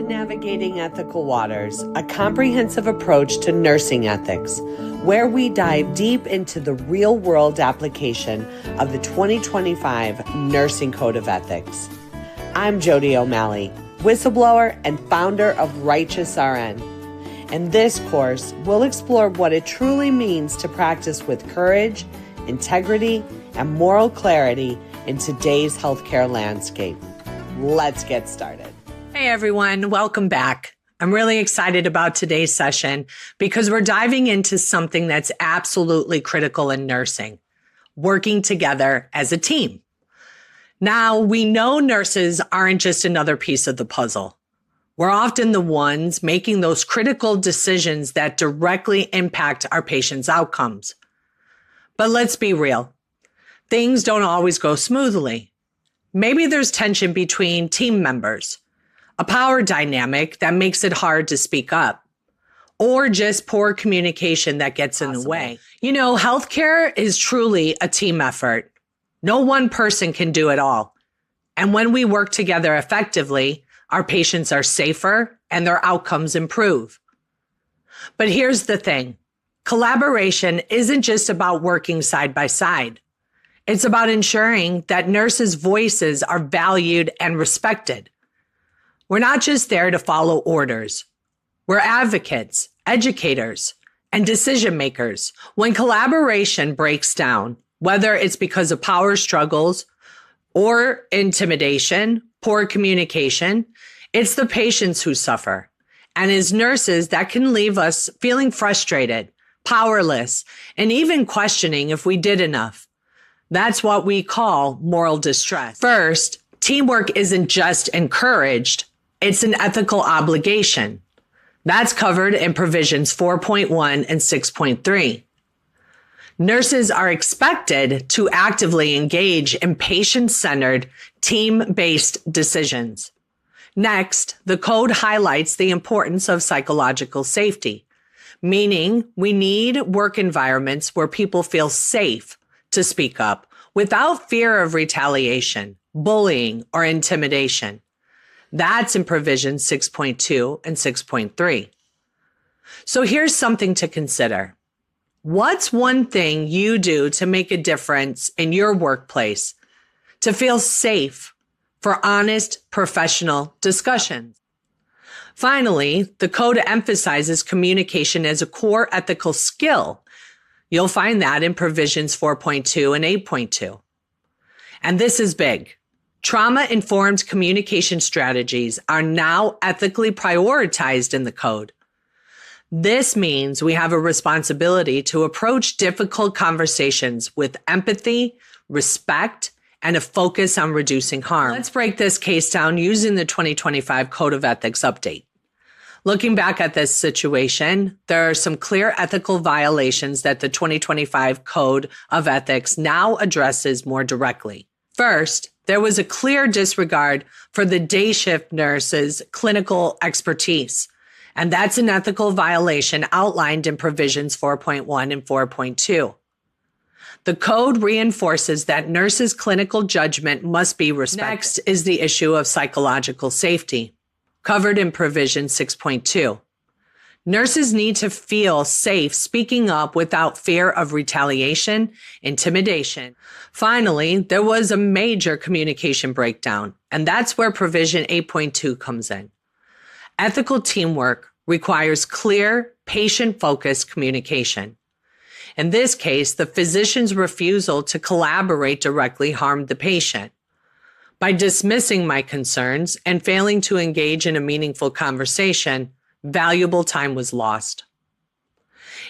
Navigating Ethical Waters, a comprehensive approach to nursing ethics, where we dive deep into the real-world application of the 2025 Nursing Code of Ethics. I'm Jodi O'Malley, whistleblower and founder of Righteous RN. In this course, we'll explore what it truly means to practice with courage, integrity, and moral clarity in today's healthcare landscape. Let's get started. Hey everyone, welcome back. I'm really excited about today's session because we're diving into something that's absolutely critical in nursing, working together as a team. Now, we know nurses aren't just another piece of the puzzle. We're often the ones making those critical decisions that directly impact our patients' outcomes. But let's be real. Things don't always go smoothly. Maybe there's tension between team members, a power dynamic that makes it hard to speak up, or just poor communication that gets in the way. You know, healthcare is truly a team effort. No one person can do it all. And when we work together effectively, our patients are safer and their outcomes improve. But here's the thing. Collaboration isn't just about working side by side. It's about ensuring that nurses' voices are valued and respected. We're not just there to follow orders. We're advocates, educators, and decision makers. When collaboration breaks down, whether it's because of power struggles or intimidation, poor communication, it's the patients who suffer. And as nurses, that can leave us feeling frustrated, powerless, and even questioning if we did enough. That's what we call moral distress. First, teamwork isn't just encouraged. It's an ethical obligation. That's covered in provisions 4.1 and 6.3. Nurses are expected to actively engage in patient-centered, team-based decisions. Next, the code highlights the importance of psychological safety, meaning we need work environments where people feel safe to speak up without fear of retaliation, bullying, or intimidation. That's in provisions 6.2 and 6.3. So here's something to consider. What's one thing you do to make a difference in your workplace to feel safe for honest, professional discussions? Finally, the code emphasizes communication as a core ethical skill. You'll find that in provisions 4.2 and 8.2. And this is big. Trauma-informed communication strategies are now ethically prioritized in the code. This means we have a responsibility to approach difficult conversations with empathy, respect, and a focus on reducing harm. Let's break this case down using the 2025 Code of Ethics update. Looking back at this situation, there are some clear ethical violations that the 2025 Code of Ethics now addresses more directly. First, there was a clear disregard for the day shift nurse's clinical expertise, and that's an ethical violation outlined in provisions 4.1 and 4.2. The code reinforces that nurses' clinical judgment must be respected. Next is the issue of psychological safety, covered in provision 6.2. Nurses need to feel safe speaking up without fear of retaliation, intimidation. Finally, there was a major communication breakdown, and that's where provision 8.2 comes in. Ethical teamwork requires clear, patient-focused communication. In this case, the physician's refusal to collaborate directly harmed the patient. By dismissing my concerns and failing to engage in a meaningful conversation, valuable time was lost.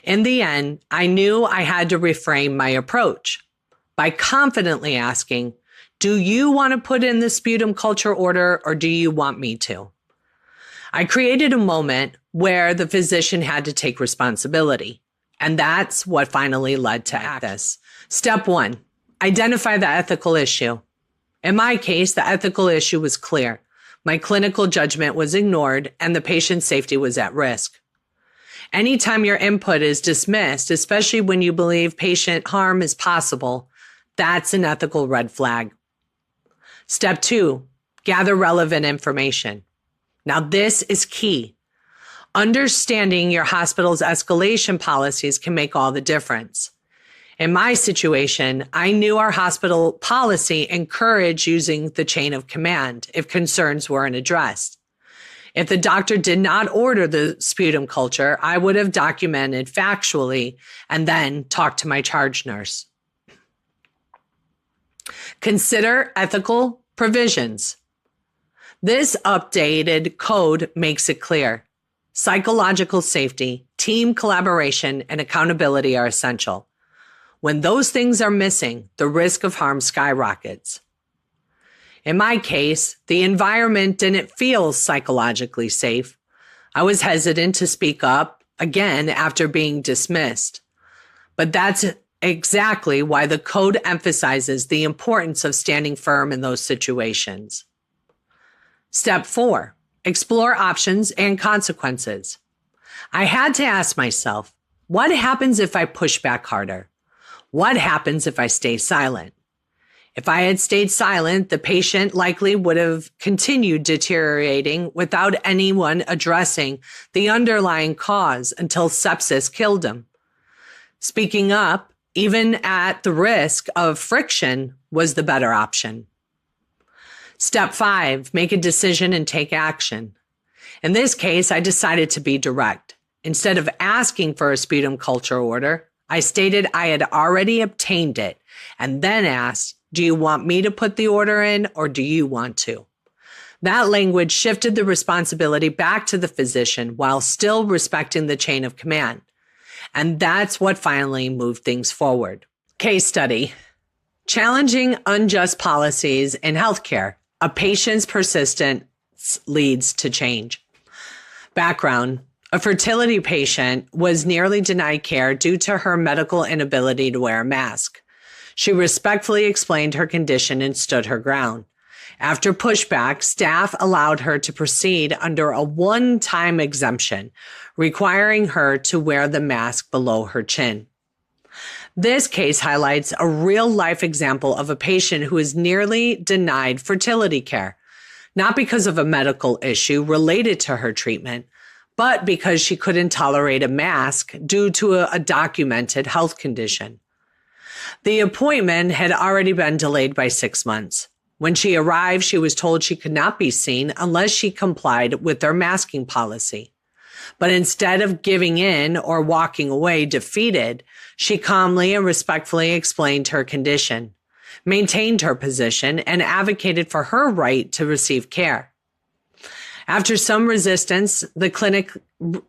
In the end, I knew I had to reframe my approach by confidently asking, do you want to put in the sputum culture order or do you want me to? I created a moment where the physician had to take responsibility, and that's what finally led to this. Step 1, identify the ethical issue. In my case, the ethical issue was clear. My clinical judgment was ignored and the patient's safety was at risk. Anytime your input is dismissed, especially when you believe patient harm is possible, that's an ethical red flag. Step 2, gather relevant information. Now, this is key. Understanding your hospital's escalation policies can make all the difference. In my situation, I knew our hospital policy encouraged using the chain of command if concerns weren't addressed. If the doctor did not order the sputum culture, I would have documented factually and then talked to my charge nurse. Consider ethical provisions. This updated code makes it clear. Psychological safety, team collaboration, and accountability are essential. When those things are missing, the risk of harm skyrockets. In my case, the environment didn't feel psychologically safe. I was hesitant to speak up again after being dismissed. But that's exactly why the code emphasizes the importance of standing firm in those situations. Step 4, explore options and consequences. I had to ask myself, what happens if I push back harder? What happens if I stay silent? If I had stayed silent, the patient likely would have continued deteriorating without anyone addressing the underlying cause until sepsis killed him. Speaking up, even at the risk of friction, was the better option. Step 5, make a decision and take action. In this case, I decided to be direct. Instead of asking for a sputum culture order, I stated I had already obtained it and then asked, do you want me to put the order in or do you want to? That language shifted the responsibility back to the physician while still respecting the chain of command. And that's what finally moved things forward. Case study. Challenging unjust policies in healthcare. A patient's persistence leads to change. Background. A fertility patient was nearly denied care due to her medical inability to wear a mask. She respectfully explained her condition and stood her ground. After pushback, staff allowed her to proceed under a one-time exemption, requiring her to wear the mask below her chin. This case highlights a real-life example of a patient who is nearly denied fertility care, not because of a medical issue related to her treatment, but because she couldn't tolerate a mask due to a documented health condition. The appointment had already been delayed by 6 months. When she arrived, she was told she could not be seen unless she complied with their masking policy. But instead of giving in or walking away defeated, she calmly and respectfully explained her condition, maintained her position, and advocated for her right to receive care. After some resistance, the clinic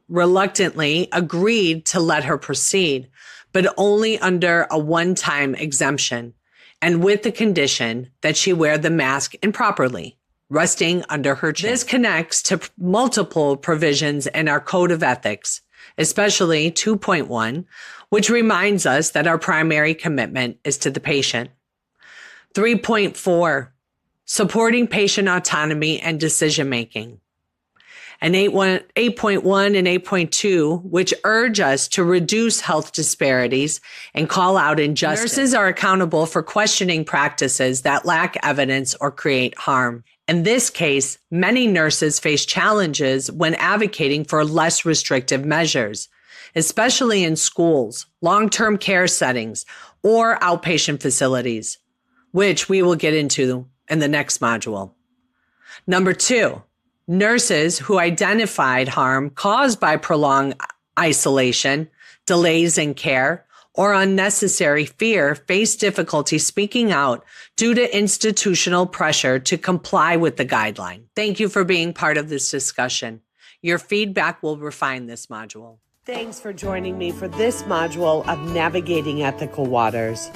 reluctantly agreed to let her proceed, but only under a one-time exemption, and with the condition that she wear the mask improperly, resting under her chin. This connects to multiple provisions in our Code of Ethics, especially 2.1, which reminds us that our primary commitment is to the patient. 3.4, supporting patient autonomy and decision-making. And 8.1 and 8.2, which urge us to reduce health disparities and call out injustice. Nurses are accountable for questioning practices that lack evidence or create harm. In this case, many nurses face challenges when advocating for less restrictive measures, especially in schools, long-term care settings, or outpatient facilities, which we will get into in the next module. Number 2, nurses who identified harm caused by prolonged isolation, delays in care, or unnecessary fear face difficulty speaking out due to institutional pressure to comply with the guideline. Thank you for being part of this discussion. Your feedback will refine this module. Thanks for joining me for this module of Navigating Ethical Waters.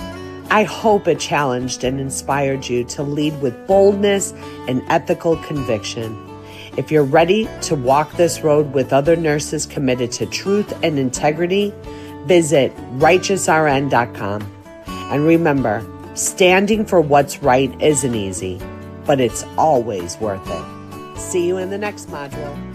I hope it challenged and inspired you to lead with boldness and ethical conviction. If you're ready to walk this road with other nurses committed to truth and integrity, visit righteousrn.com. And remember, standing for what's right isn't easy, but it's always worth it. See you in the next module.